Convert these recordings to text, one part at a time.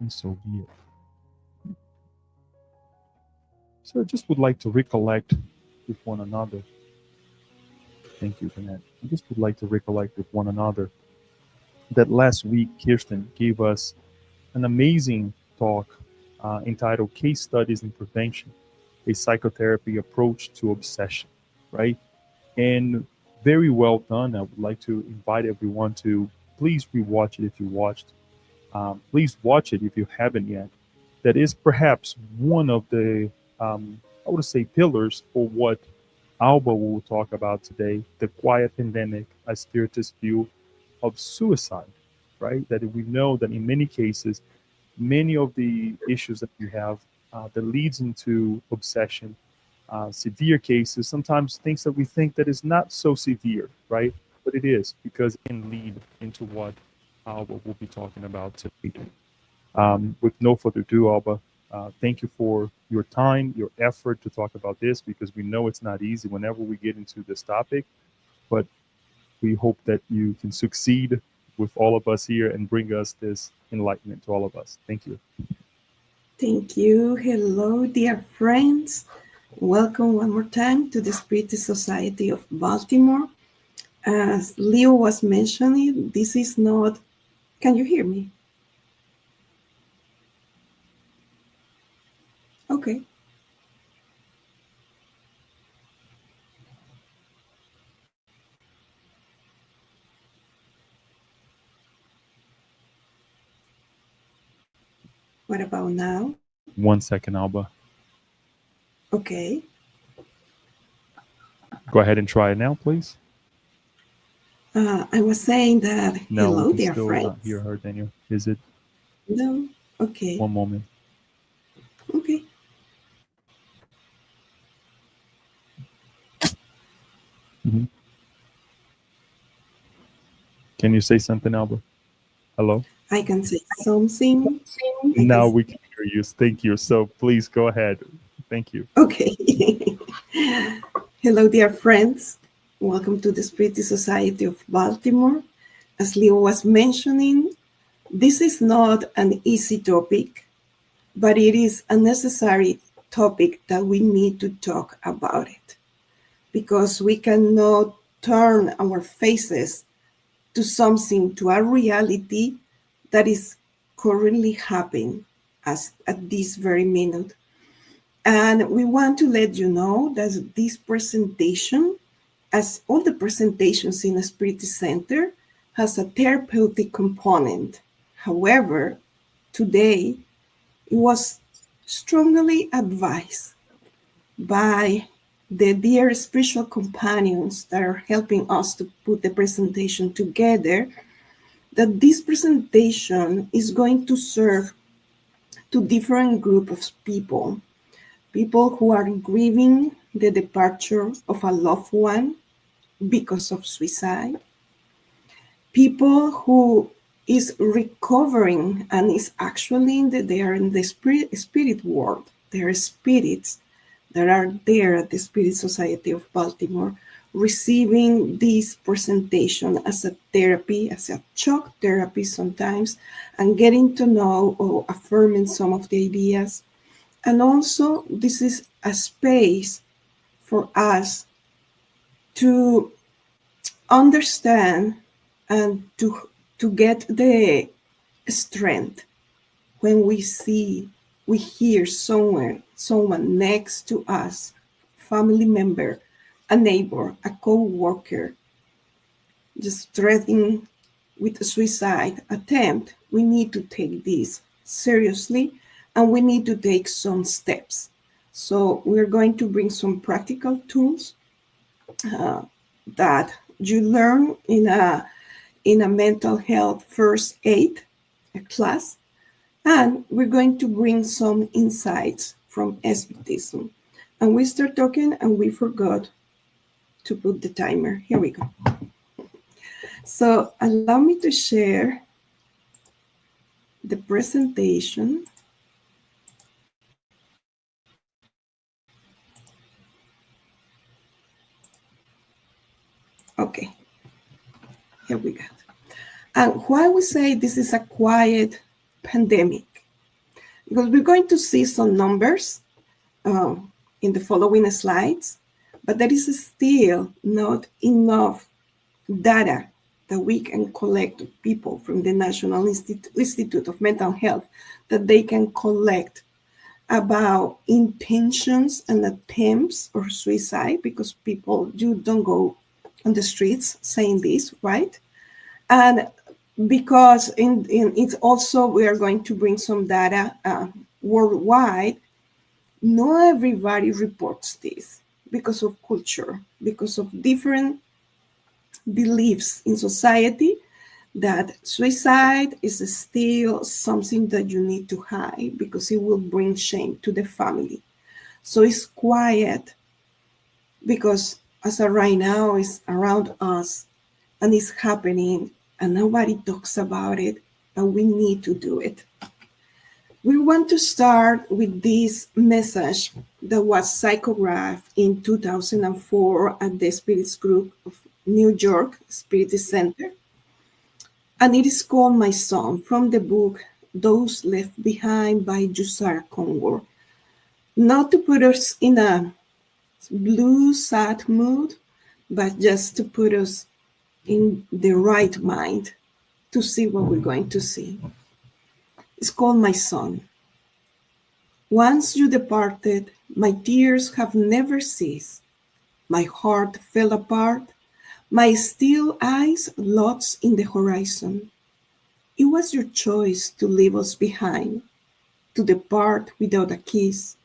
and so be it. So I just would like to recollect with one another. Thank you for that. I just would like to recollect with one another that last week Kirsten gave us an amazing talk entitled Case Studies in Prevention, a Psychotherapy Approach to Obsession, right? And very well done. I would like to invite everyone to please rewatch it if you watched. Please watch it if you haven't yet. That is perhaps one of the, I would say, pillars for what Alba will talk about today, the quiet pandemic, a spiritist view of suicide, right? That we know that in many cases, many of the issues that you have that leads into obsession, severe cases, sometimes things that we think that is not so severe, right? But it is because it can lead into what Alba will be talking about today. With no further ado, Alba, thank you for your time, your effort to talk about this, because we know it's not easy whenever we get into this topic, but we hope that you can succeed with all of us here and bring us this enlightenment to all of us. Thank you. Thank you. Hello, dear friends. Welcome one more time to the Spiritist Society of Baltimore. As Leo was mentioning, this is not... Can you hear me? Okay. What about now? 1 second, Alba. Okay. Go ahead and try it now, please. I was saying that, No, hello, we can dear still friends. not hear her, Daniel. Is it? No? Okay. One moment. Okay. Mm-hmm. Can you say something, Alba? Hello? I can say something. Now we can hear you. Thank you. So please go ahead. Thank you. Okay. Hello, dear friends. Welcome to the Spiritist Society of Baltimore. As Leo was mentioning, this is not an easy topic, but it is a necessary topic that we need to talk about it, because we cannot turn our faces to something, to a reality that is currently happening at this very minute. And we want to let you know that this presentation, as all the presentations in a Spiritist Center, has a therapeutic component. However, today it was strongly advised by the dear spiritual companions that are helping us to put the presentation together, that this presentation is going to serve to different groups of people. People who are grieving the departure of a loved one because of suicide. People who is recovering and is actually they are in the spirit world. There are spirits that are there at the Spirit Society of Baltimore receiving this presentation as a therapy, as a shock therapy sometimes, and getting to know or affirming some of the ideas. And also, this is a space for us to understand and to get the strength when we hear someone next to us, family member, a neighbor, a co-worker, just threatening with a suicide attempt. We need to take this seriously, and we need to take some steps. So we're going to bring some practical tools that you learn in a mental health first aid class. And we're going to bring some insights from Spiritism. And we start talking and we forgot to put the timer. Here we go. So allow me to share the presentation. Okay, here we go. And why we say this is a quiet pandemic? because we're going to see some numbers uh, in the following slides, but there is still not enough data that we can collect people from the National Institute of Mental Health that they can collect about intentions and attempts or suicide, because people don't go on the streets saying this, right? And because in it's also, we are going to bring some data worldwide. Not everybody reports this because of culture, because of different beliefs in society, that suicide is still something that you need to hide because it will bring shame to the family. So it's quiet because as of right now it's around us and it's happening and nobody talks about it, but we need to do it. We want to start with this message that was psychographed in 2004 at the Spiritist Group of New York Spiritist Center. And it is called My Son, from the book Those Left Behind by Jussara Korngold. Not to put us in a blue, sad mood, but just to put us in the right mind to see what we're going to see. It's called My Son. Once you departed, my tears have never ceased. My heart fell apart, my still eyes lost in the horizon. It was your choice to leave us behind, to depart without a kiss,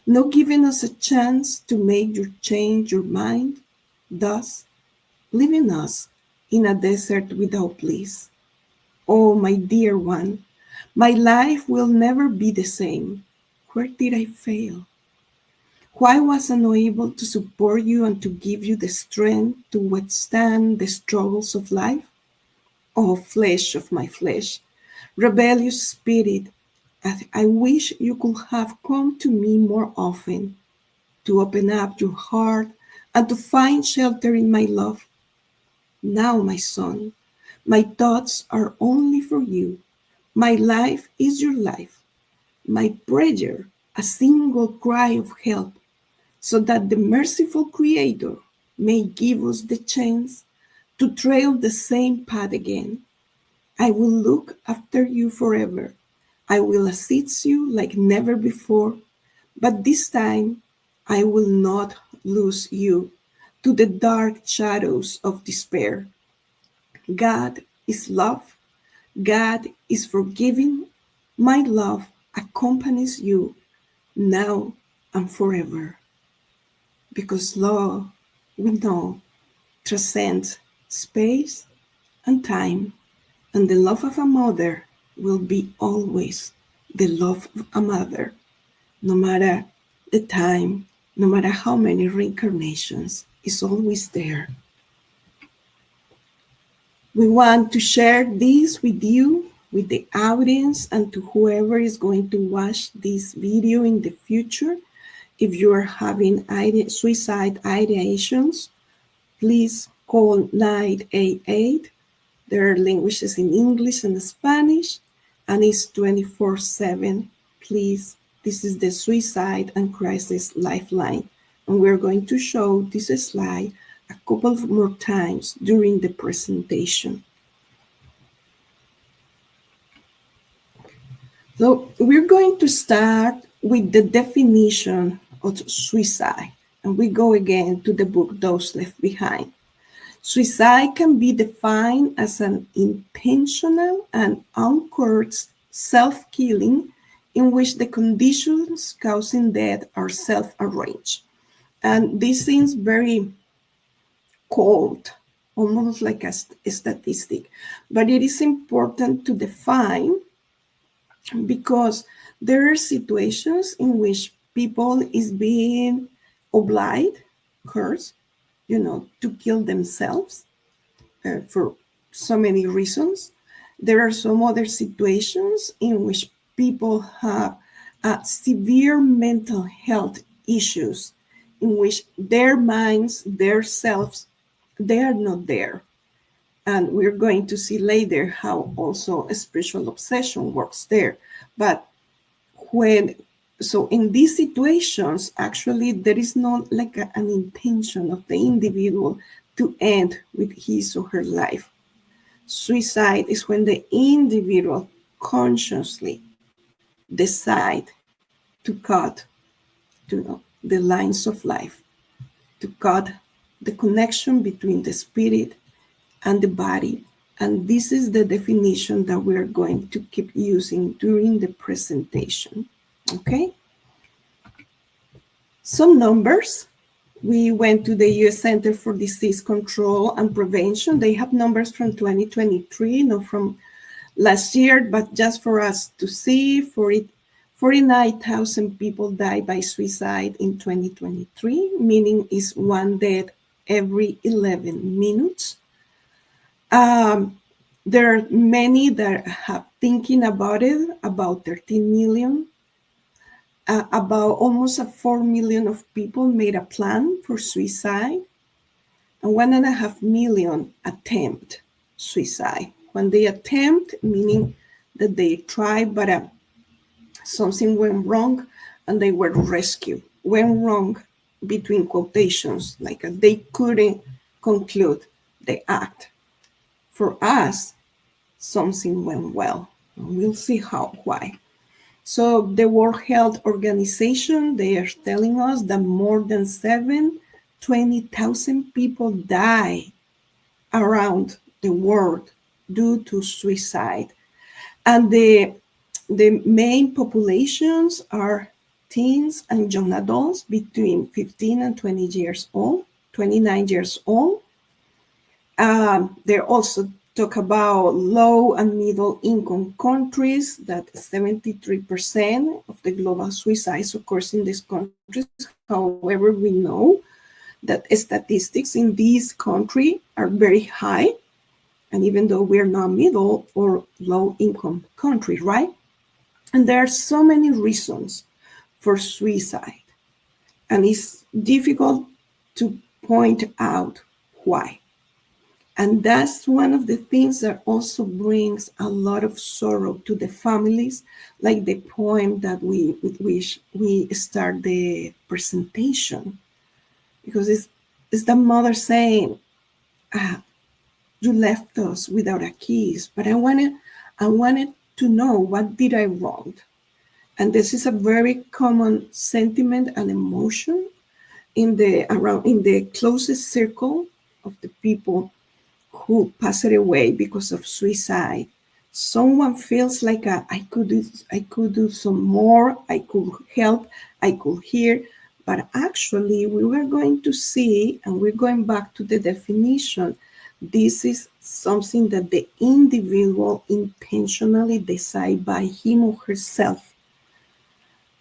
not giving us a chance to make you change your mind, thus leaving us in a desert without bliss. Oh, my dear one, my life will never be the same. Where did I fail? Why was I not able to support you and to give you the strength to withstand the struggles of life? Oh, flesh of my flesh, rebellious spirit, I wish you could have come to me more often, to open up your heart and to find shelter in my love. Now, my son, my thoughts are only for you. My life is your life. My prayer, a single cry of help, so that the merciful Creator may give us the chance to trail the same path again. I will look after you forever. I will assist you like never before, but this time I will not lose you to the dark shadows of despair. God is love. God is forgiving. My love accompanies you now and forever. Because love, we know, transcends space and time, and the love of a mother will be always the love of a mother, no matter the time, no matter how many reincarnations, is always there. We want to share this with you, with the audience, and to whoever is going to watch this video in the future. If you are having suicide ideations, please call 988. There are languages in English and Spanish, and it's 24/7. Please, this is the Suicide and Crisis Lifeline. And we're going to show this slide a couple of more times during the presentation. So we're going to start with the definition of suicide. And we go again to the book Those Left Behind. Suicide can be defined as an intentional and uncoerced self-killing in which the conditions causing death are self-arranged. And this seems very cold, almost like a statistic, but it is important to define because there are situations in which people is being obliged, cursed, to kill themselves for so many reasons. There are some other situations in which people have severe mental health issues in which their minds, their selves, they are not there. And we're going to see later how also a spiritual obsession works there. But when so in these situations, actually there is not like an intention of the individual to end with his or her life. Suicide is when the individual consciously decide to cut the lines of life, to cut the connection between the spirit and the body. And this is the definition that we're going to keep using during the presentation. Okay? Some numbers. We went to the US Center for Disease Control and Prevention. They have numbers from 2023, not from last year, but just for us to see, 49,000 people died by suicide in 2023, meaning is one death every 11 minutes. There are many that have thinking about it, about 13 million. About almost 4 million of people made a plan for suicide, and 1.5 million attempt suicide. When they attempt, meaning that they try, but something went wrong and they were rescued. Went wrong between quotations, like they couldn't conclude the act. For us, something went well. We'll see why. So the World Health Organization, they are telling us that more than 20,000 people die around the world due to suicide. And the main populations are teens and young adults between 15 and 20 years old, 29 years old. They also talk about low and middle income countries, that 73% of the global suicides occurs in these countries. However, we know that statistics in these countries are very high, and even though we're not middle or low income country, right? And there are so many reasons for suicide, and it's difficult to point out why. And that's one of the things that also brings a lot of sorrow to the families, like the poem that with which we start the presentation. Because it's the mother saying, you left us without a kiss, but I wanted to know, what did I wrong? And this is a very common sentiment and emotion in the closest circle of the people who passed away because of suicide. Someone feels like I could do some more, I could help, I could hear, but actually we were going to see, and we're going back to the definition, this is something that the individual intentionally decide by him or herself.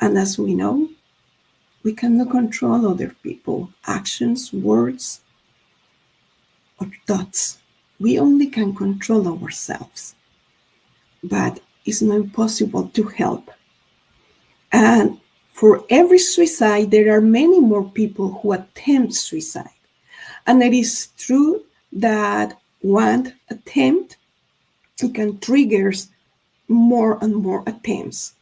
And as we know, we cannot control other people, actions, words, or thoughts. We only can control ourselves, but it's not possible to help. And for every suicide, there are many more people who attempt suicide. And it is true that one attempt, it can trigger more and more attempts.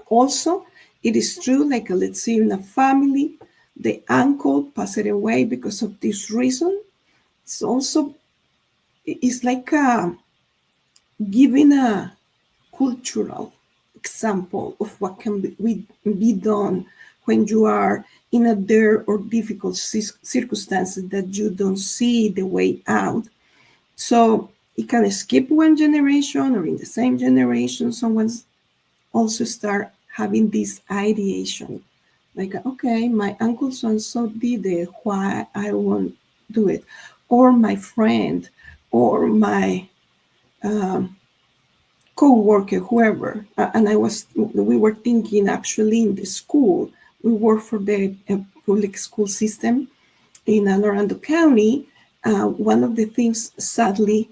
Also, it is true, like let's say in a family, the uncle passed away because of this reason. It's like giving a cultural example of what can be done when you are in a dire or difficult circumstances that you don't see the way out. So it can skip one generation, or in the same generation, someone's also start having this ideation. Like, okay, my uncle so-and-so did it, why I won't do it? Or my friend, or my co-worker, whoever. And we were thinking actually in the school, we work for the public school system in Anne Arundel County. One of the things, sadly,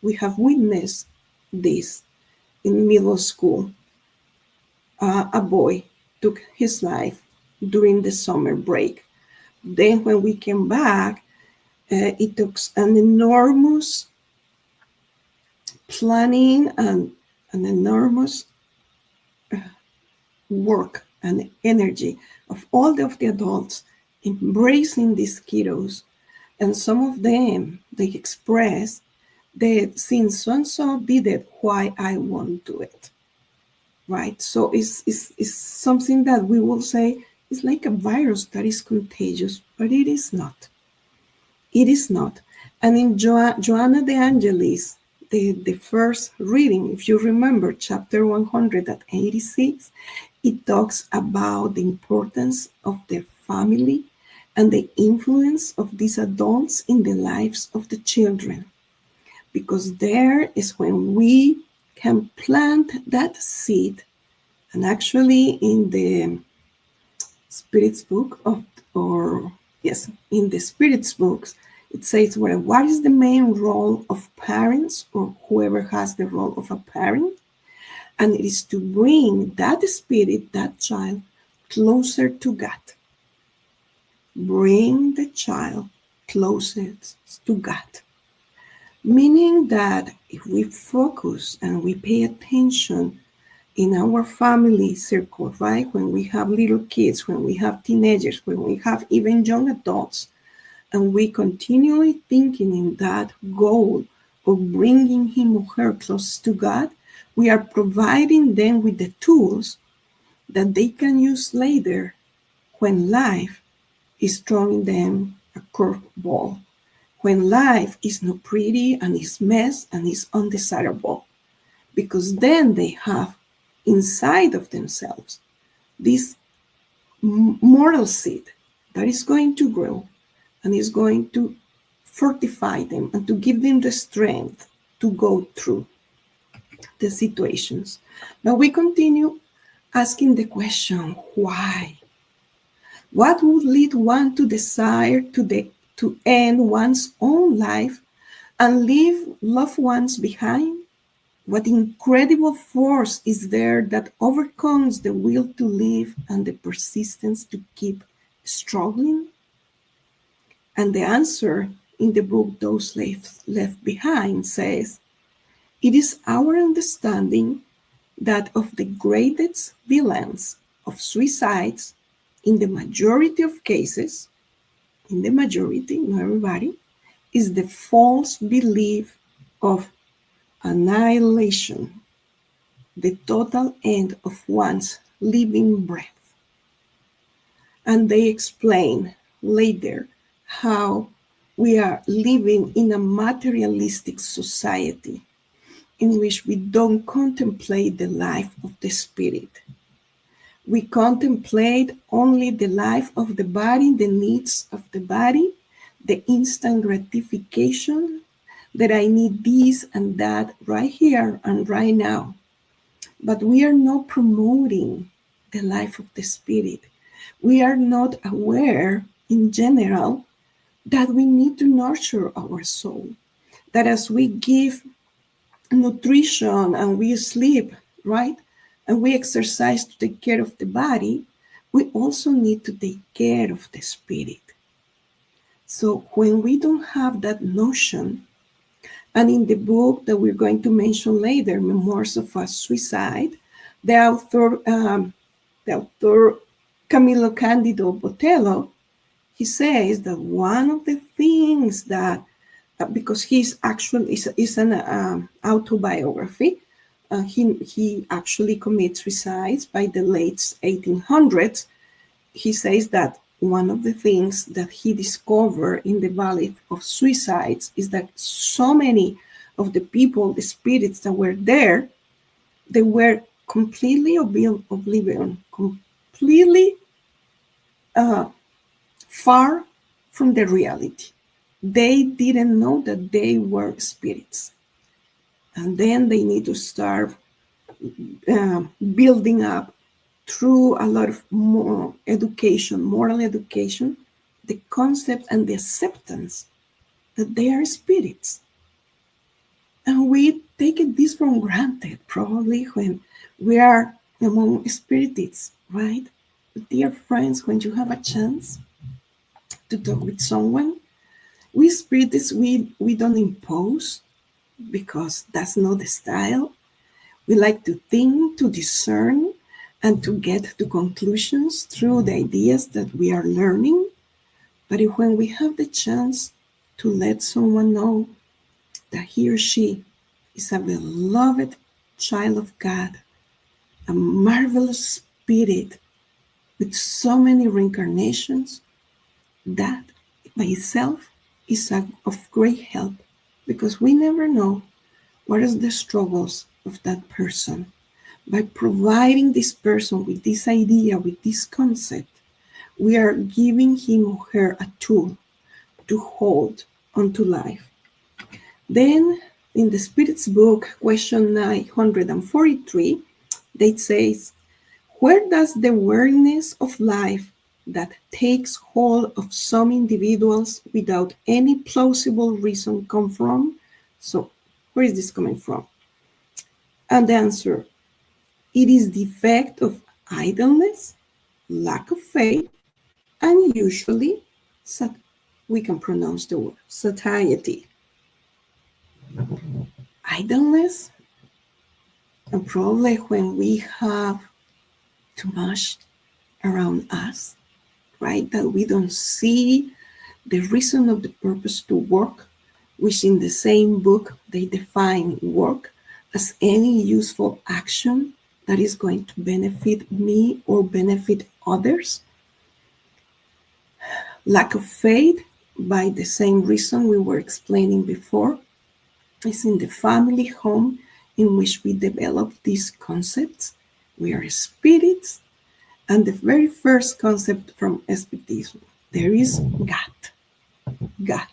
we have witnessed this in middle school. A boy took his life during the summer break. Then when we came back, it took an enormous planning and an enormous work and energy of all of the adults embracing these kiddos. And some of them, they express that since so and so did it, why I won't do it. Right? So it's something that we will say is like a virus that is contagious, but it is not. It is not. And in Joanna de Angelis, the first reading, if you remember, chapter 186, it talks about the importance of the family and the influence of these adults in the lives of the children. Because there is when we can plant that seed. And actually, in the Spirit's book or yes, in the Spirit's books, it says, well, what is the main role of parents or whoever has the role of a parent? And it is to bring that spirit, that child, closer to God. Bring the child closer to God. Meaning that if we focus and we pay attention in our family circle, right? When we have little kids, when we have teenagers, when we have even young adults, and we continually thinking in that goal of bringing him or her close to God, we are providing them with the tools that they can use later when life is throwing them a curveball, when life is not pretty and is mess and is undesirable, because then they have inside of themselves this moral seed that is going to grow and is going to fortify them and to give them the strength to go through the situations. Now we continue asking the question, why? What would lead one to desire to end one's own life and leave loved ones behind? What incredible force is there that overcomes the will to live and the persistence to keep struggling? And the answer in the book Those Left Behind says, it is our understanding that of the greatest villains of suicides, in the majority of cases, in the majority, not everybody, is the false belief of annihilation, the total end of one's living breath. And they explain later how we are living in a materialistic society in which we don't contemplate the life of the spirit. We contemplate only the life of the body, the needs of the body, the instant gratification, that I need this and that right here and right now. But we are not promoting the life of the spirit. We are not aware in general that we need to nurture our soul. That as we give nutrition and we sleep, right? And we exercise to take care of the body, we also need to take care of the spirit. So when we don't have that notion, and in the book that we're going to mention later, Memoirs of a Suicide, the author Camilo Candido Botelho, he says that one of the things that, because he's actually is an autobiography, he actually commits suicides by the late 1800s. He says that one of the things that he discovered in the valley of suicides is that so many of the people, the spirits that were there, they were completely oblivion, completely far from the reality. They didn't know that they were spirits. And then they need to start building up through a lot of moral education, the concept and the acceptance that they are spirits. And we take this for granted, probably when we are among spiritists, right? Dear friends, when you have a chance to talk with someone, we spiritists, we don't impose, because that's not the style. We like to think, to discern, and to get to conclusions through the ideas that we are learning. But when we have the chance to let someone know that he or she is a beloved child of God, a marvelous spirit with so many reincarnations, that by itself is of great help, because we never know what is the struggles of that person. By providing this person with this idea, with this concept, we are giving him or her a tool to hold onto life. Then, in the Spiritist Book, question 943, they says, where does the awareness of life that takes hold of some individuals without any plausible reason come from? So, where is this coming from? And the answer, it is the effect of idleness, lack of faith, and usually, we can pronounce the word satiety. Idleness, and probably when we have too much around us, right? That we don't see the reason of the purpose to work, which in the same book they define work as any useful action that is going to benefit me or benefit others. Lack of faith, by the same reason we were explaining before, is in the family home in which we develop these concepts. We are spirits, and the very first concept from Spiritism, there is God. God.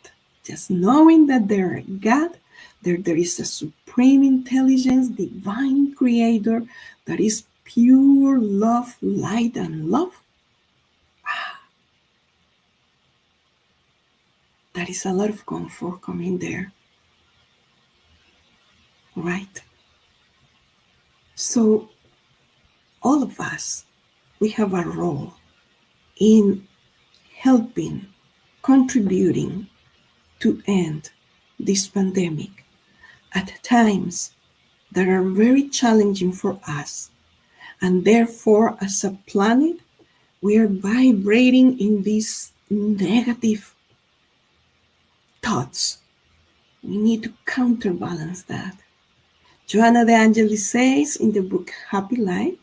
Just knowing that there is God, there is a supreme intelligence, divine creator that is pure love, light, and love. That is a lot of comfort coming there. Right? So, all of us, we have a role in helping, contributing to end this pandemic at times that are very challenging for us. And therefore, as a planet, we are vibrating in these negative thoughts. We need to counterbalance that. Joanna de Angelis says in the book Happy Life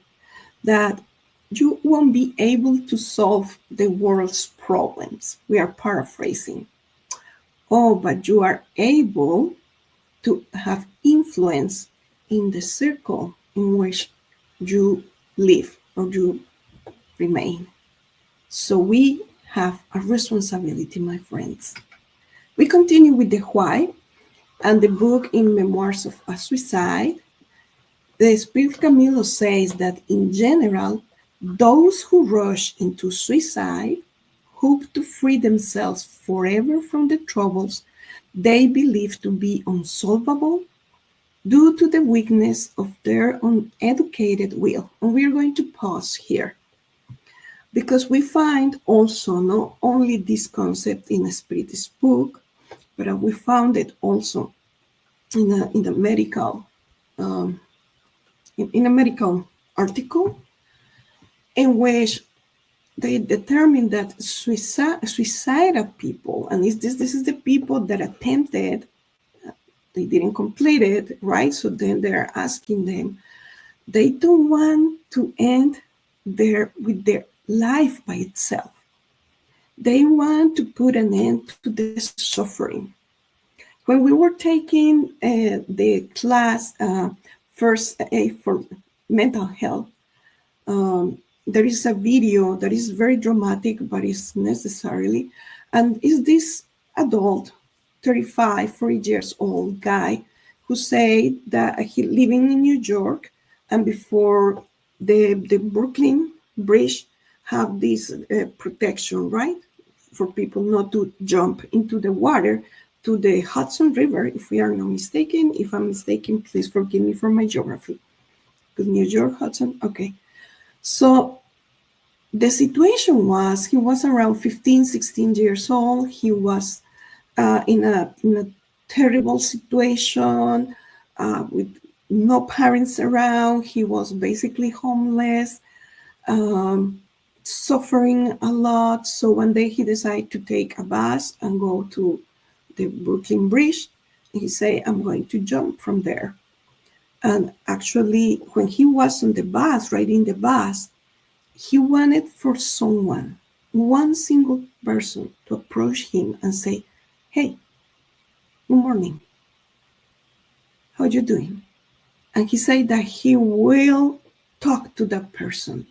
that you won't be able to solve the world's problems. We are paraphrasing. Oh, but you are able to have influence in the circle in which you live or you remain. So we have a responsibility, my friends. We continue with the why, and the book in Memoirs of a Suicide. The Spirit Camilo says that in general, those who rush into suicide hope to free themselves forever from the troubles they believe to be unsolvable due to the weakness of their uneducated will. And we're going to pause here because we find also not only this concept in a Spiritist book, but we found it also in a medical in a medical article in which they determined that suicidal people, and this is the people that attempted, they didn't complete it, right? So then they're asking them, they don't want to end with their life by itself. They want to put an end to the suffering. When we were taking the class First Aid for Mental Health, there is a video that is very dramatic, but it's necessarily, and is this adult, 35, 40 years old guy who said that he living in New York, and before the Brooklyn Bridge have this protection, right, for people not to jump into the water to the Hudson River, if we are not mistaken. If I'm mistaken, please forgive me for my geography. Because New York, Hudson, okay. So the situation was, he was around 15, 16 years old. He was in a terrible situation with no parents around. He was basically homeless. um, suffering a lot. So one day he decided to take a bus and go to the Brooklyn Bridge. And he said, I'm going to jump from there. And actually, when he was on the bus, riding the bus, he wanted for someone, one single person, to approach him and say, hey, good morning. How you doing? And he said that he will talk to that person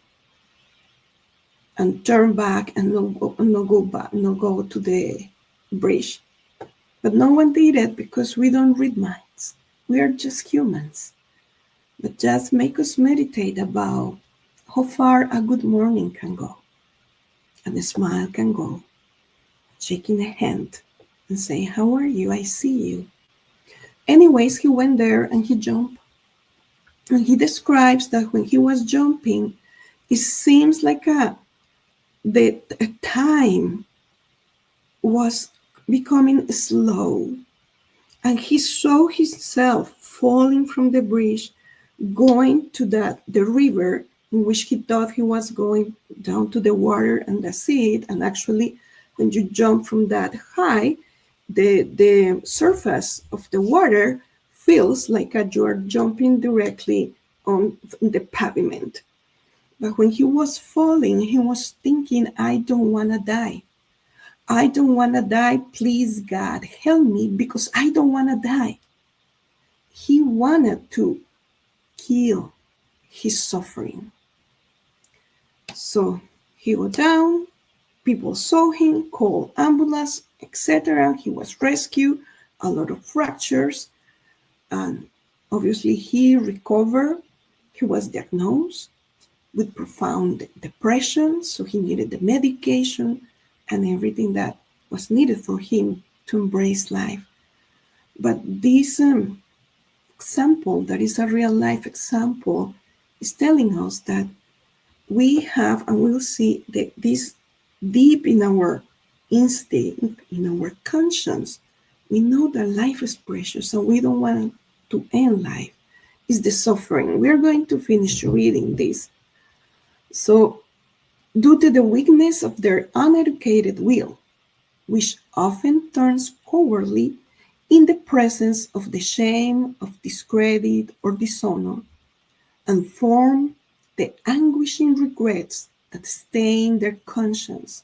and turn back and not go back, not go to the bridge. But no one did it because we don't read minds. We are just humans. But just make us meditate about how far a good morning can go, and a smile can go, shaking a hand and saying, how are you? I see you. Anyways, he went there and he jumped. And he describes that when he was jumping, it seems like the time was becoming slow. And he saw himself falling from the bridge, going to the river in which he thought he was going down to the water and that's it. And actually, when you jump from that high, the surface of the water feels like you are jumping directly on the pavement. But when he was falling, he was thinking, I don't want to die. I don't want to die. Please, God, help me because I don't want to die. He wanted to kill his suffering. So he went down, people saw him, called ambulance, etc. He was rescued, a lot of fractures, and obviously he recovered. He was diagnosed with profound depression, so he needed the medication and everything that was needed for him to embrace life. But this example, that is a real life example, is telling us that we have, and we'll see that this deep in our instinct, in our conscience, we know that life is precious and we don't want to end life. It's the suffering. We're going to finish reading this. So, due to the weakness of their uneducated will, which often turns cowardly in the presence of the shame of discredit or dishonor, and form the anguishing regrets that stain their conscience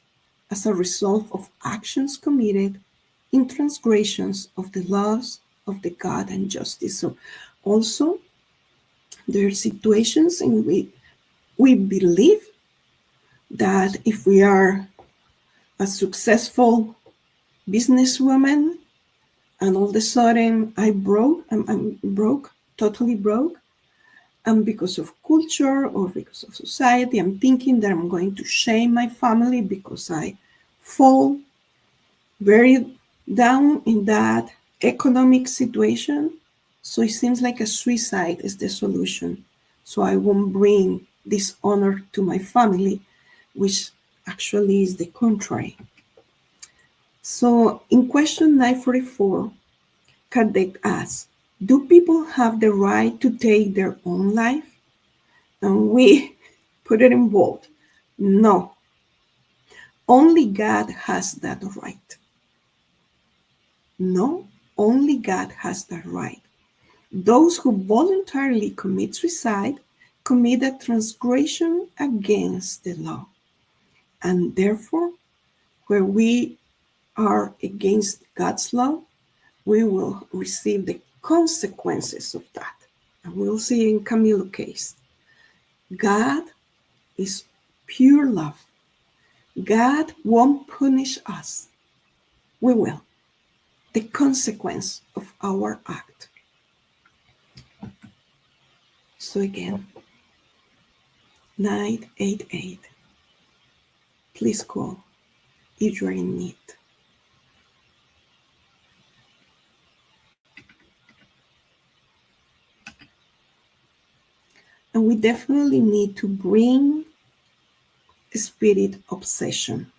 as a result of actions committed in transgressions of the laws of the God and justice. So also there are situations in which we believe that if we are a successful businesswoman and all of a sudden I'm broke, totally broke, and because of culture or because of society, I'm thinking that I'm going to shame my family because I fall very down in that economic situation. So it seems like a suicide is the solution. So I won't bring dishonor to my family, which actually is the contrary. So in question 944, Kardec asks, do people have the right to take their own life? And we put it in bold. No, only God has that right. No, only God has that right. Those who voluntarily commit suicide commit a transgression against the law. And therefore, where we are against God's law, we will receive the consequences of that. And we'll see in Camilo's case. God is pure love. God won't punish us. We will. The consequence of our act. So again, 988. Please call if you are in need. And we definitely need to bring spirit obsession.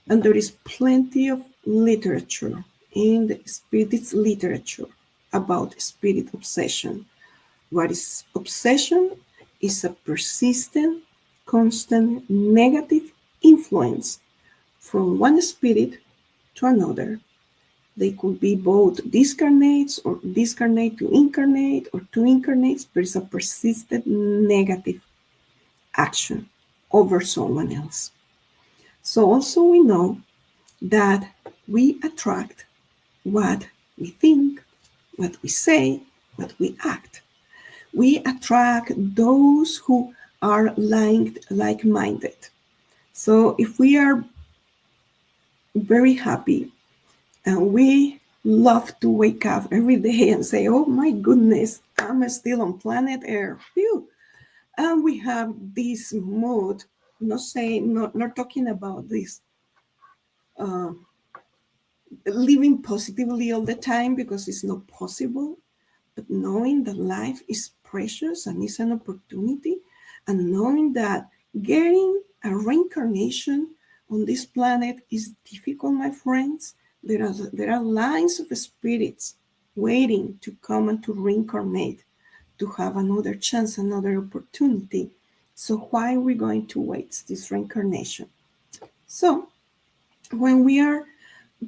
And there is plenty of literature in the spiritist literature about spirit obsession. What is obsession? Is a persistent constant negative influence from one spirit to another. They could be both discarnates or discarnate to incarnate or two incarnates. There is a persistent negative action over someone else. So also we know that we attract what we think, what we say, what we act. We attract those who are like-minded. So if we are very happy and we love to wake up every day and say, oh my goodness, I'm still on planet Earth. Phew. And we have this mood, not talking about this uh, living positively all the time because it's not possible, but knowing that life is precious and is an opportunity, and knowing that getting a reincarnation on this planet is difficult, my friends. There are lines of spirits waiting to come and to reincarnate, to have another chance, another opportunity. So why are we going to waste this reincarnation? So when we are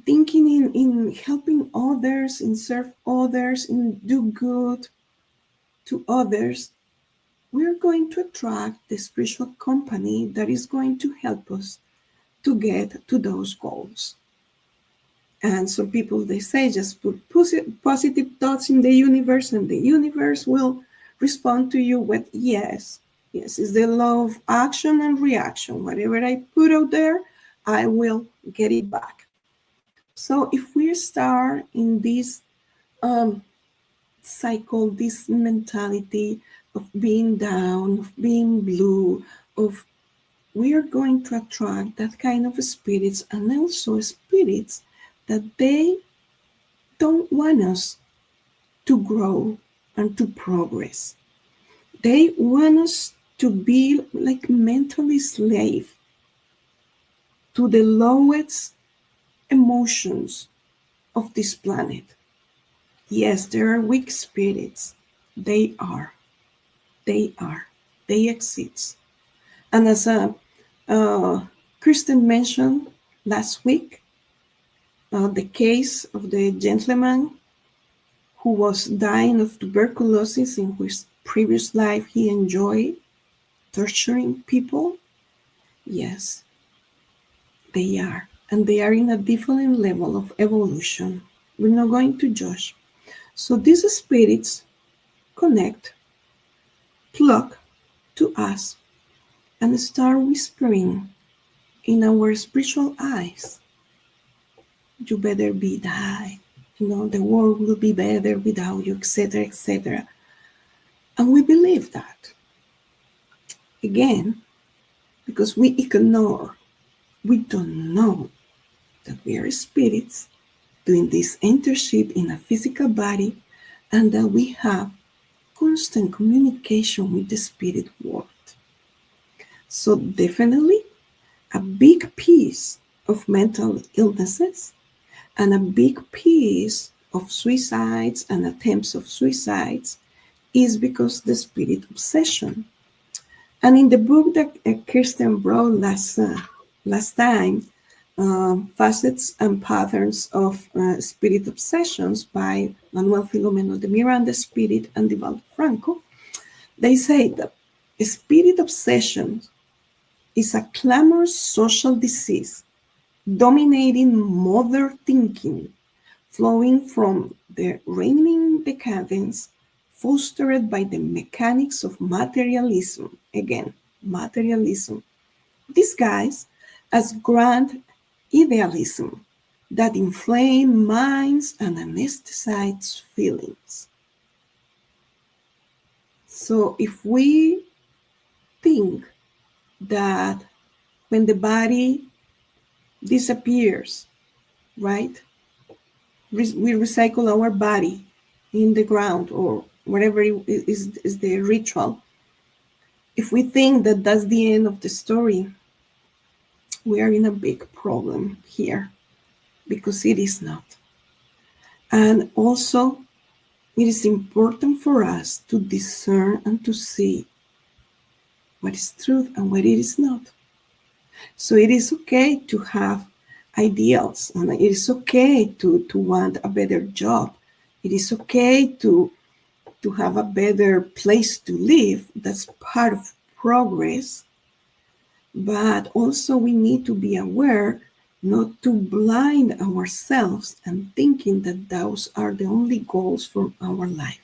thinking in helping others, in serve others, in do good to others, we're going to attract the spiritual company that is going to help us to get to those goals. And some people, they say, just put positive thoughts in the universe and the universe will respond to you with yes. Yes, it's the law of action and reaction. Whatever I put out there, I will get it back. So if we start in this cycle, this mentality of being down, of being blue, of we are going to attract that kind of spirits, and also spirits that they don't want us to grow and to progress. They want us to be like mentally slave to the lowest emotions of this planet. Yes, there are weak spirits. They are. They are. They exist. And as Kristen mentioned last week, the case of the gentleman who was dying of tuberculosis, in which previous life he enjoyed torturing people. Yes, they are. And they are in a different level of evolution. We're not going to judge. So these spirits connect, pluck to us, and start whispering in our spiritual eyes, you better be die. The world will be better without you, etc., etc. And we believe that. Again, because we ignore, we don't know that we are spirits doing this internship in a physical body, and that we have constant communication with the spirit world. So definitely a big piece of mental illnesses and a big piece of suicides and attempts of suicides is because the spirit obsession. And in the book that Kirsten brought last time, Facets and Patterns of Spirit Obsessions by Manuel Filomeno de Miranda Spirit and Divaldo Franco, they say that spirit obsession is a clamorous social disease dominating modern thinking, flowing from the reigning decadence fostered by the mechanics of materialism. Again, materialism, disguised as grand idealism that inflame minds and anesthetize feelings. So if we think that when the body disappears, right, we recycle our body in the ground or whatever is the ritual, if we think that that's the end of the story, we are in a big problem here, because it is not. And also, it is important for us to discern and to see what is truth and what it is not. So it is okay to have ideals, and it is okay to want a better job. It is okay to have a better place to live. That's part of progress. But also we need to be aware not to blind ourselves and thinking that those are the only goals for our life.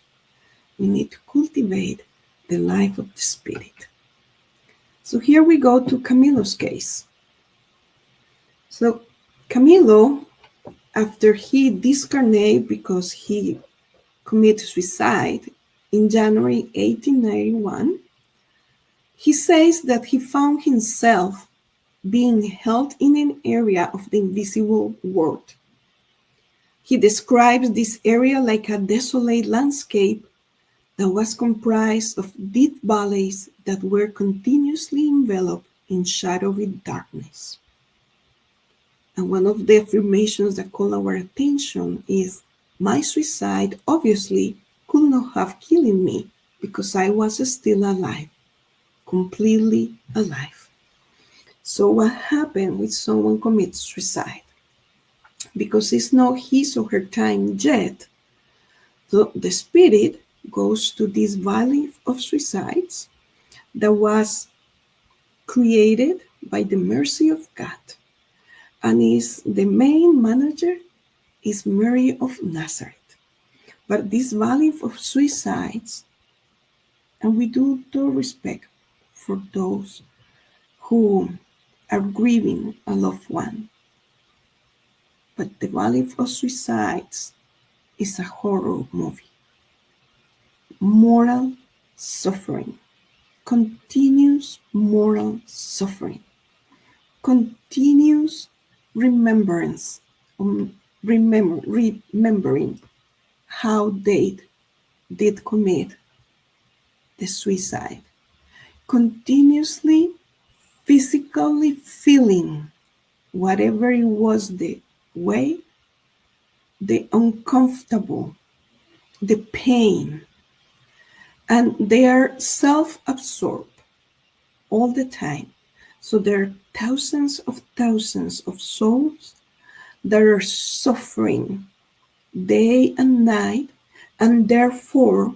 We need to cultivate the life of the spirit. So here we go to Camilo's case. So Camilo, after he discarnated because he committed suicide in January 1891, he says that he found himself being held in an area of the invisible world. He describes this area like a desolate landscape that was comprised of deep valleys that were continuously enveloped in shadowy darkness. And one of the affirmations that call our attention is, my suicide obviously could not have killed me because I was still alive, completely alive. So what happened when someone commits suicide? Because it's not his or her time yet, so the spirit goes to this valley of suicides that was created by the mercy of God, and is the main manager is Mary of Nazareth. But this valley of suicides, and we do respect for those who are grieving a loved one, but the valley of suicides is a horror movie. Moral suffering, continuous moral suffering, continuous remembrance, remembering how they did commit the suicide, continuously physically feeling whatever it was the way, the uncomfortable, the pain, and they are self-absorbed all the time. So there are thousands of souls that are suffering day and night, and therefore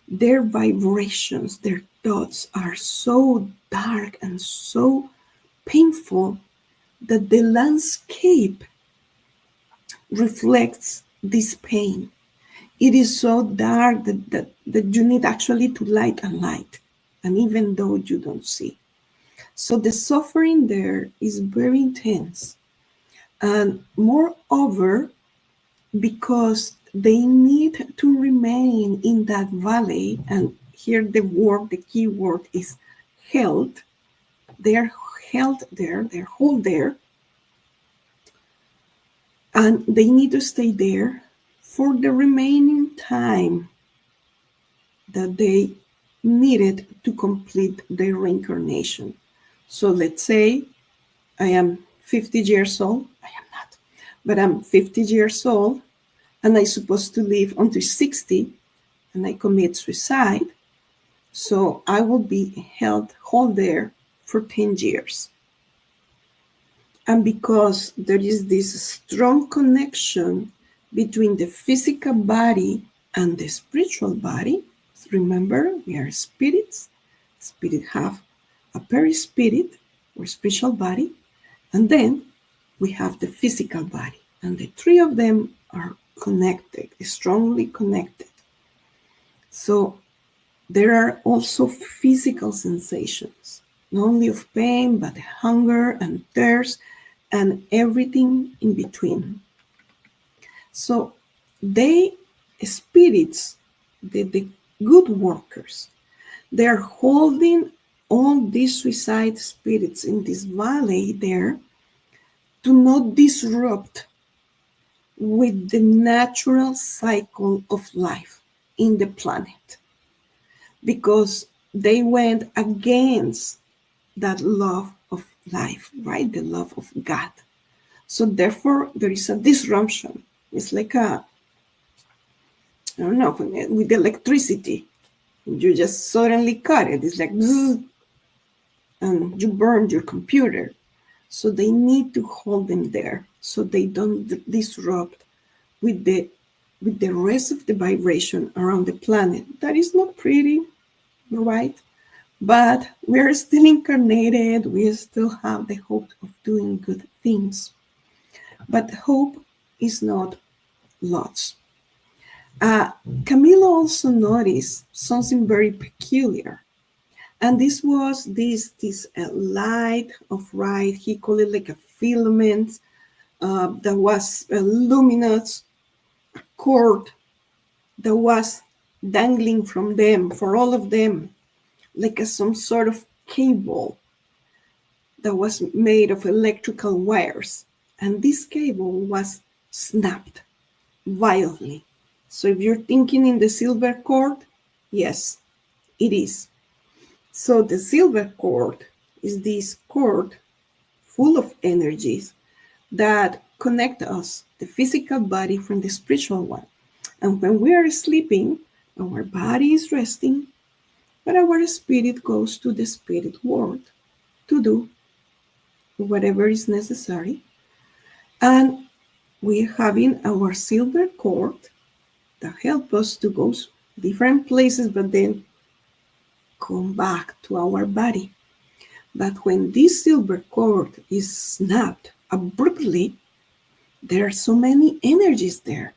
their vibrations, their thoughts are so dark and so painful that the landscape reflects this pain. It is so dark that you need actually to light a light, and even though you don't see. So the suffering there is very intense. And moreover, because they need to remain in that valley, and here the key word is held. They're held there, they're held there, and they need to stay there for the remaining time that they needed to complete their reincarnation. So let's say I am 50 years old. I am not, but I'm 50 years old, and I'm supposed to live until 60, and I commit suicide. So I will be held there for 10 years. And because there is this strong connection between the physical body and the spiritual body, remember, we are spirits. Spirit have a perispirit or spiritual body, and then we have the physical body. And the three of them are connected, strongly connected. So there are also physical sensations, not only of pain, but hunger and thirst and everything in between. So they, spirits, the good workers, they are holding all these suicide spirits in this valley there to not disrupt with the natural cycle of life in the planet, because they went against that love of life, right? The love of God. So therefore, there is a disruption. It's like I don't know, with electricity. You just suddenly cut it. It's like, bzzz, and you burn your computer. So they need to hold them there so they don't disrupt with the rest of the vibration around the planet. That is not pretty, right? But we're still incarnated. We still have the hope of doing good things. But hope is not lost. Uh, Camilo also noticed something very peculiar. And this was this light of light. He called it like a filament that was a luminous cord that was dangling from them, for all of them, like some sort of cable that was made of electrical wires. And this cable was snapped violently. So if you're thinking in the silver cord, yes, it is. So the silver cord is this cord full of energies that connect us, the physical body from the spiritual one. And when we are sleeping, our body is resting, but our spirit goes to the spirit world to do whatever is necessary. And we're having our silver cord that help us to go different places, but then come back to our body. But when this silver cord is snapped abruptly, there are so many energies there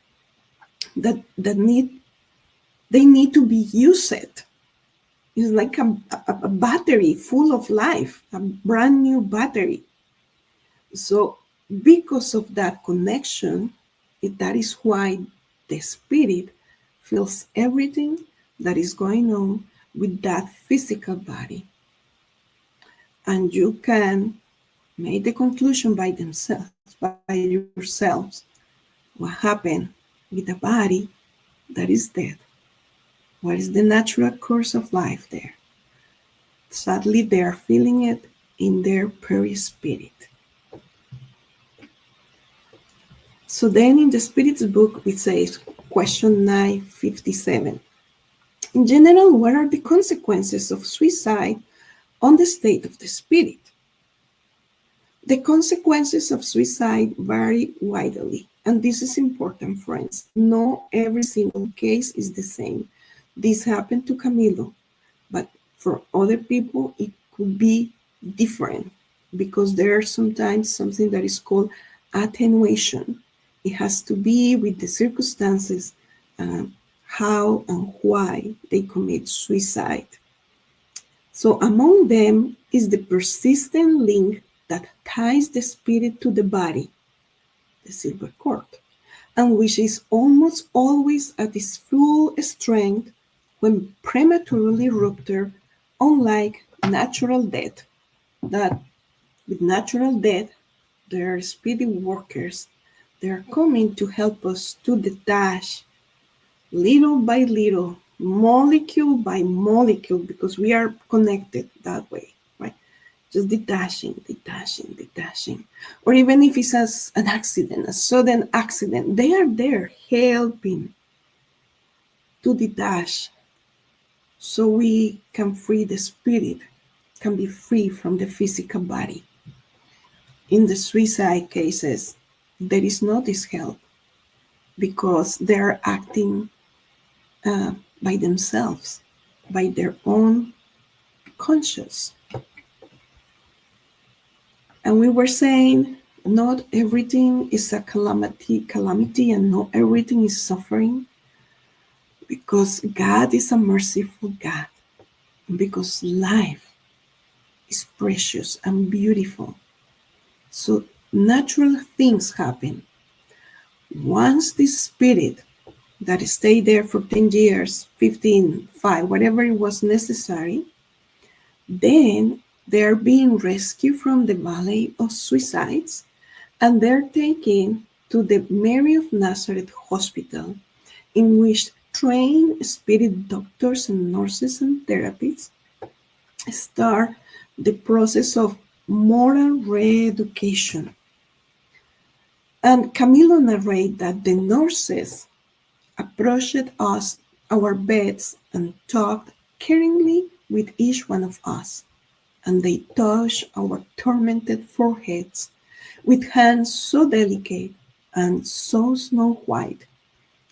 that need to be used. It's like a battery full of life, a brand new battery. So because of that connection, that is why the spirit feels everything that is going on with that physical body. And you can make the conclusion by yourselves, what happened with the body that is dead. What is the natural course of life there? Sadly, they are feeling it in their perispirit. So then in the Spirit's book, it says, question 957. In general, what are the consequences of suicide on the state of the spirit? The consequences of suicide vary widely, and this is important, friends. No every single case is the same. This happened to Camilo, but for other people, it could be different because there's sometimes something that is called attenuation. It has to be with the circumstances, how and why they commit suicide. So among them is the persistent link that ties the spirit to the body, the silver cord, and which is almost always at its full strength when prematurely ruptured, unlike natural death, that with natural death, there are spirit workers. They are coming to help us to detach little by little, molecule by molecule, because we are connected that way, right? Just detaching. Or even if it's an accident, a sudden accident, they are there helping to detach so we can free the spirit, can be free from the physical body. In the suicide cases, there is no this help because they're acting by themselves, by their own conscience. And we were saying not everything is a calamity, and not everything is suffering, because God is a merciful God, because life is precious and beautiful. So natural things happen. Once this spirit that stayed there for 10 years, 15, 5, whatever it was necessary, then they're being rescued from the valley of suicides, and they're taken to the Mary of Nazareth hospital, in which trained spirit doctors and nurses and therapists start the process of moral re-education. And Camilo narrates that the nurses approached us, our beds, and talked caringly with each one of us. and they touch our tormented foreheads with hands so delicate and so snow white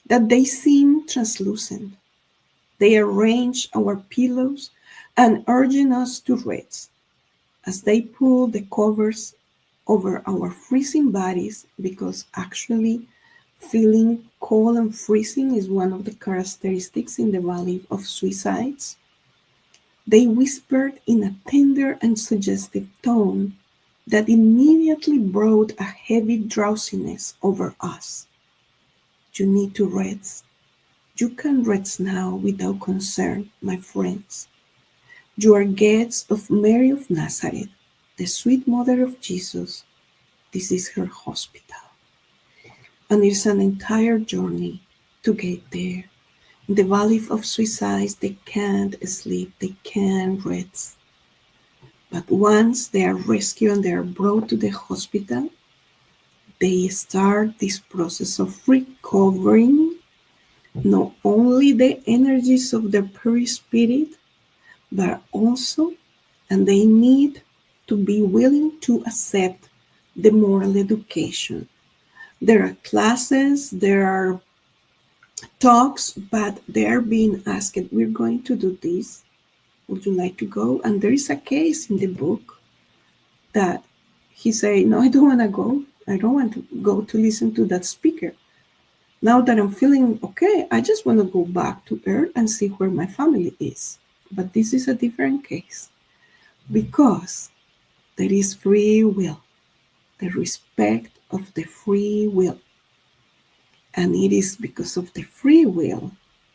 that they seem translucent. They arrange our pillows and urging us to rest as they pull the covers over our freezing bodies, because actually feeling cold and freezing is one of the characteristics in the Valley of Suicides. They whispered in a tender and suggestive tone that immediately brought a heavy drowsiness over us. You need to rest. You can rest now without concern, my friends. You are guests of Mary of Nazareth, the sweet mother of Jesus. This is her hospital. And it's an entire journey to get there. In the Valley of Suicides, they can't sleep, they can't rest. But once they are rescued and they are brought to the hospital, they start this process of recovering not only the energies of their perispirit, but also, and they need to be willing to accept the moral education. There are classes, there are talks, but they are being asked, we're going to do this. Would you like to go? And there is a case in the book that he say, no, I don't want to go. I don't want to go to listen to that speaker. Now that I'm feeling okay, I just want to go back to Earth and see where my family is. But this is a different case because there is free will, the respect of the free will. And it is because of the free will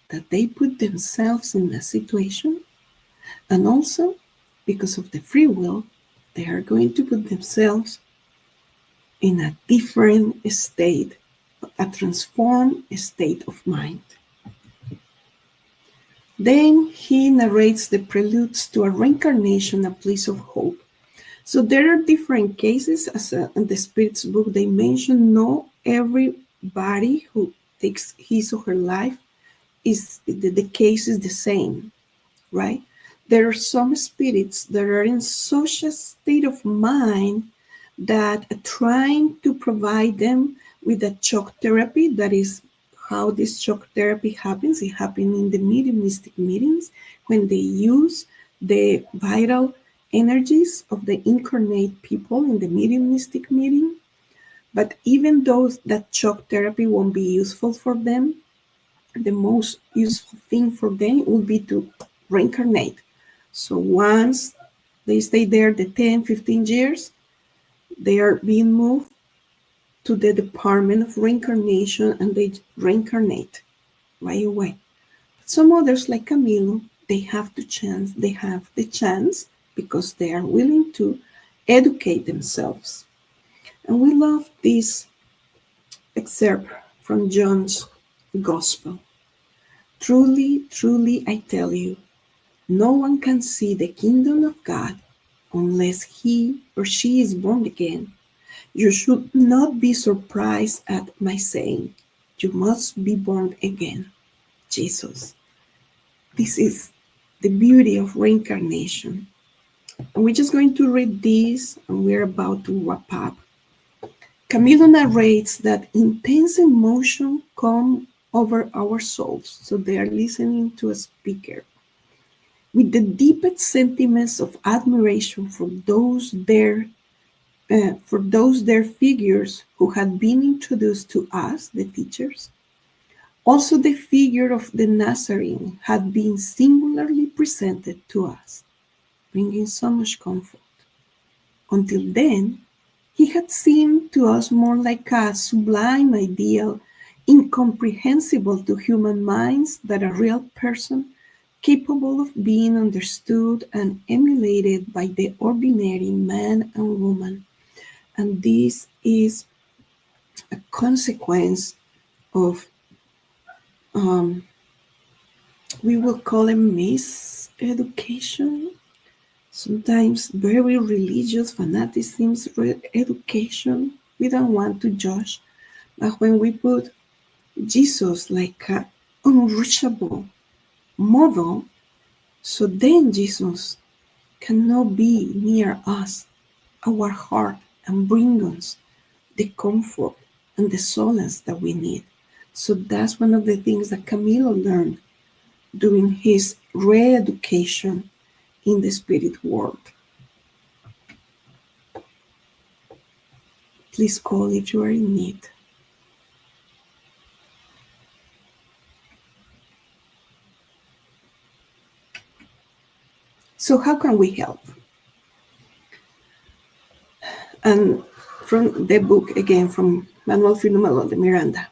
that they put themselves in a situation, and also because of the free will, they are going to put themselves in a different state, a transformed state of mind. Then he narrates the preludes to a reincarnation, a place of hope. So there are different cases, as in the Spiritist book, they mention not everybody who takes his or her life is the case is the same, right? There are some spirits that are in such a state of mind that trying to provide them with a shock therapy, that is how this shock therapy happens. It happens in the mediumistic meetings when they use the vital energies of the incarnate people in the mediumistic meeting. But even though that shock therapy won't be useful for them, the most useful thing for them would be to reincarnate. So once they stay there the 10, 15 years, they are being moved to the department of reincarnation and they reincarnate right away. But some others, like Camilo, they have the chance because they are willing to educate themselves. And we love this excerpt from John's Gospel. Truly, truly, I tell you, no one can see the kingdom of God unless he or she is born again. You should not be surprised at my saying, you must be born again. Jesus. This is the beauty of reincarnation. And we're just going to read this, and we're about to wrap up. Camilo narrates that intense emotion come over our souls. So they are listening to a speaker with the deepest sentiments of admiration for those their figures who had been introduced to us, the teachers. Also, the figure of the Nazarene had been singularly presented to us, bringing so much comfort. Until then, he had seemed to us more like a sublime ideal, incomprehensible to human minds, than a real person capable of being understood and emulated by the ordinary man and woman. And this is a consequence of, we will call it miseducation, sometimes very religious fanaticism, education. We don't want to judge, but when we put Jesus like an unreachable model, so then Jesus cannot be near us, our heart, and bring us the comfort and the solace that we need. So that's one of the things that Camilo learned during his re-education in the spirit world. Please call if you are in need. So how can we help? And from the book, again, from Manuel Filomeno de Miranda.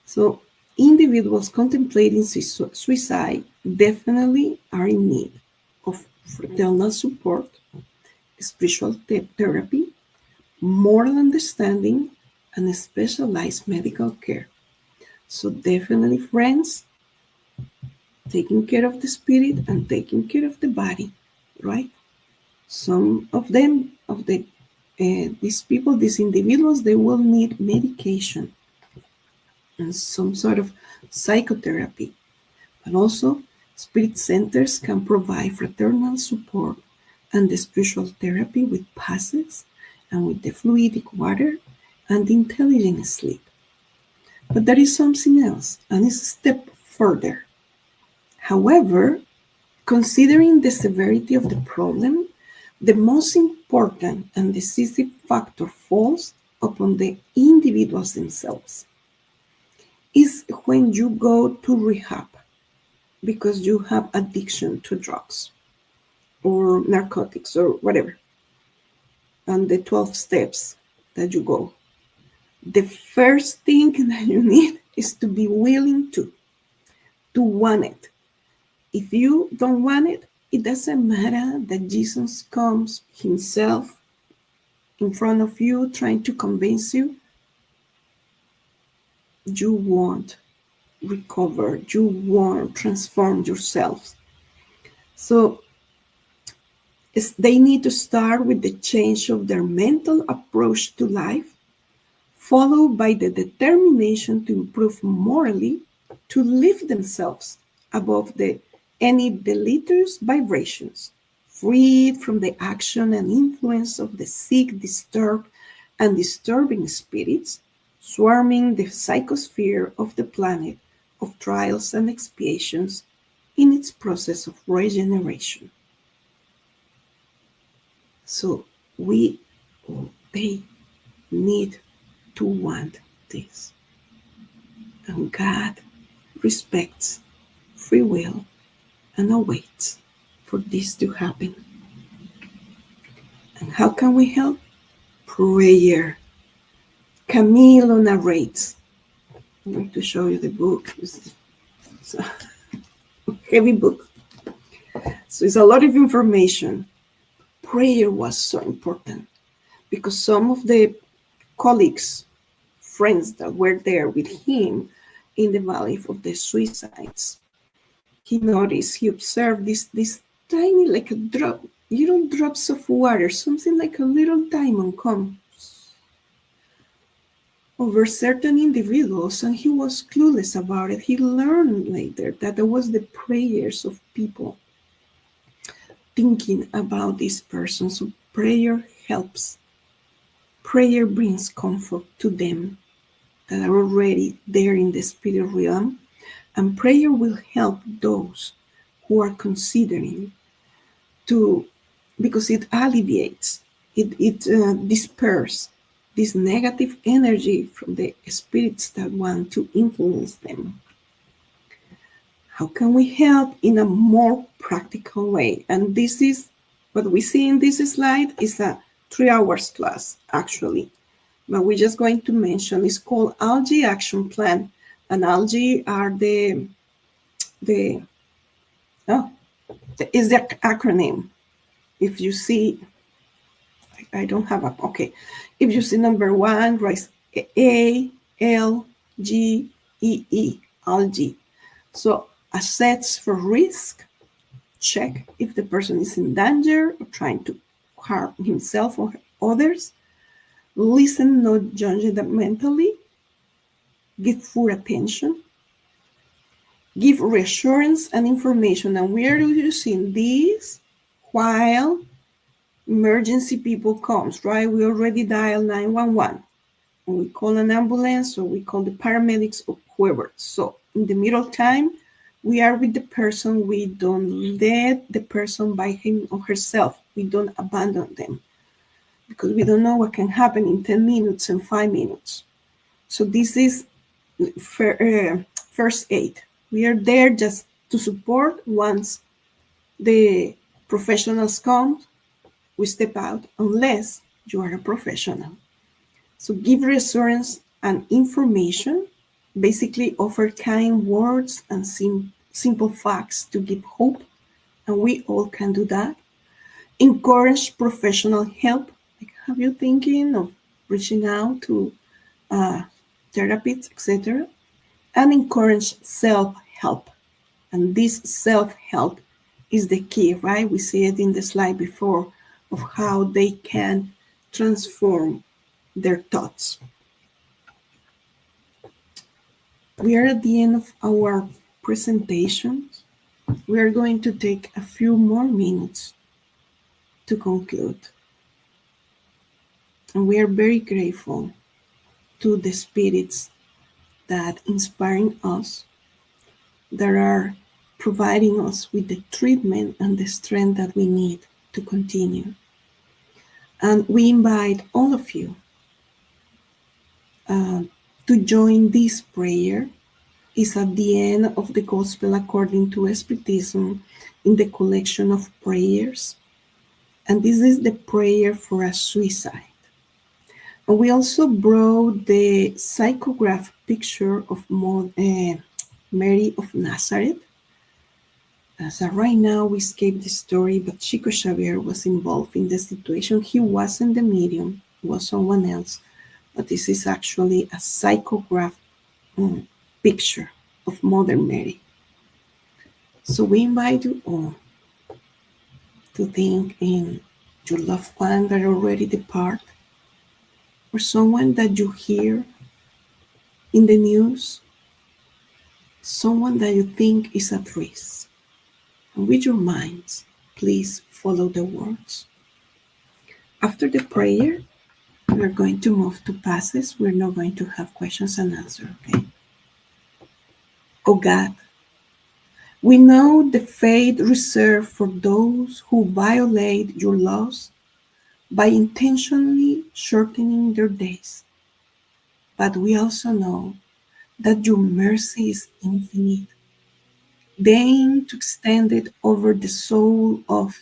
So individuals contemplating suicide definitely are in need of fraternal support, spiritual therapy, moral understanding, and specialized medical care. So definitely, friends, taking care of the spirit and taking care of the body, right? Some of them, these people, these individuals, they will need medication and some sort of psychotherapy. But also, spirit centers can provide fraternal support and the spiritual therapy with passes and with the fluidic water and intelligent sleep. But there is something else, and it's a step further. However, considering the severity of the problem, the most important and decisive factor falls upon the individuals themselves. Is when you go to rehab because you have addiction to drugs or narcotics or whatever, and the 12 steps that you go. The first thing that you need is to be willing to want it. If you don't want it, it doesn't matter that Jesus comes himself in front of you trying to convince you. You won't recover. You won't transform yourself. So they need to start with the change of their mental approach to life, followed by the determination to improve morally, to lift themselves above any deleterious vibrations, freed from the action and influence of the sick, disturbed, and disturbing spirits, swarming the psychosphere of the planet of trials and expiations in its process of regeneration. So they need to want this. And God respects free will and awaits for this to happen. And how can we help? Prayer. Camilo narrates. I'm going to show you the book. It's a heavy book. So it's a lot of information. Prayer was so important because some of the colleagues, friends that were there with him in the valley of the suicides, he noticed, he observed this tiny, like a drop, drops of water, something like a little diamond come over certain individuals, and he was clueless about it. He learned later that it was the prayers of people thinking about this person. So prayer helps. Prayer brings comfort to them that are already there in the spirit realm, and prayer will help those who are considering to, because it alleviates, it disperses this negative energy from the spirits that want to influence them. How can we help in a more practical way? And this is what we see in this slide is a 3 hours class, actually. But we're just going to mention, it's called Algae Action Plan. And algae are is the acronym. If you see, I don't have a, okay. If you see number 1, write ALGEE, algae. So assess for risk, check if the person is in danger or trying to harm himself or others. Listen, not judgmentally. Give full attention. Give reassurance and information. And we are using this while emergency people comes, right? We already dial 911. And we call an ambulance or we call the paramedics or whoever. So in the middle time, we are with the person. We don't let the person by him or herself. We don't abandon them because we don't know what can happen in 10 minutes and 5 minutes. So this is first aid. We are there just to support. Once the professionals come, we step out unless you are a professional. So give reassurance and information, basically offer kind words and simple facts to give hope, and we all can do that. Encourage professional help. Like, have you thinking of reaching out to uh, therapists, etc.? And encourage self-help. And this self-help is the key, right? We see it in the slide before of how they can transform their thoughts. We are at the end of our presentation. We are going to take a few more minutes to conclude. And we are very grateful to the spirits that inspiring us, that are providing us with the treatment and the strength that we need to continue. And we invite all of you uh, to join this prayer. Is at the end of the Gospel according to Spiritism in the collection of prayers. And this is the prayer for a suicide. And we also brought the psychograph picture of Mary of Nazareth. So right now we escaped the story, but Chico Xavier was involved in the situation. He wasn't the medium, it was someone else. But this is actually a psychograph picture of Mother Mary. So we invite you all to think in your loved one that already depart, or someone that you hear in the news, someone that you think is at risk. And with your minds, please follow the words. After the prayer, we are going to move to passes. We're not going to have questions and answers, okay? Oh God, we know the fate reserved for those who violate your laws by intentionally shortening their days. But we also know that your mercy is infinite. Deign to extend it over the soul of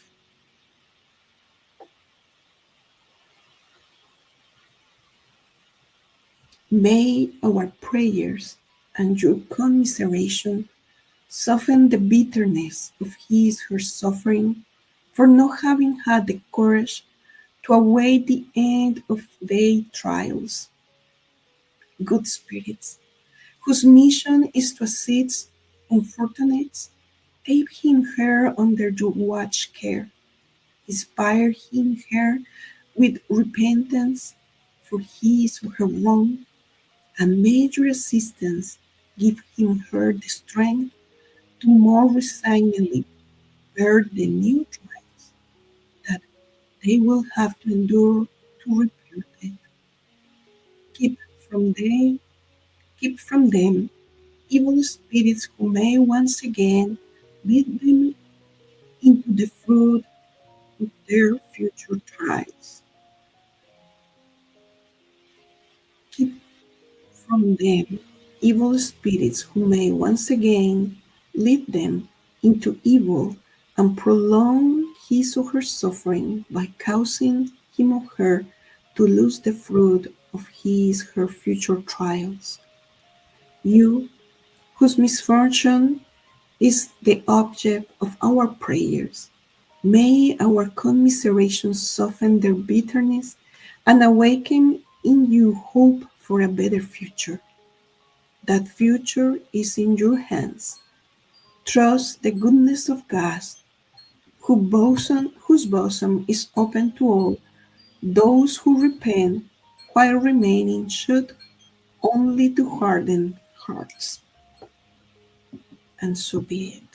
may our prayers and your commiseration soften the bitterness of his her suffering for not having had the courage to await the end of their trials. Good spirits, whose mission is to assist unfortunates, take him her under your watch care. Inspire him her with repentance for his or her wrong, and may your assistance give him her the strength to more resignedly bear the new trials that they will have to endure to repair it. Keep from them, keep from them evil spirits who may once again lead them into the fruit of their future trials. Keep from them evil spirits who may once again lead them into evil and prolong his or her suffering by causing him or her to lose the fruit of his or her future trials. You, whose misfortune is the object of our prayers, may our commiseration soften their bitterness and awaken in you hope for a better future. That future is in your hands. Trust the goodness of God, whose bosom is open to all those who repent while remaining shut only to harden hearts. And so be it.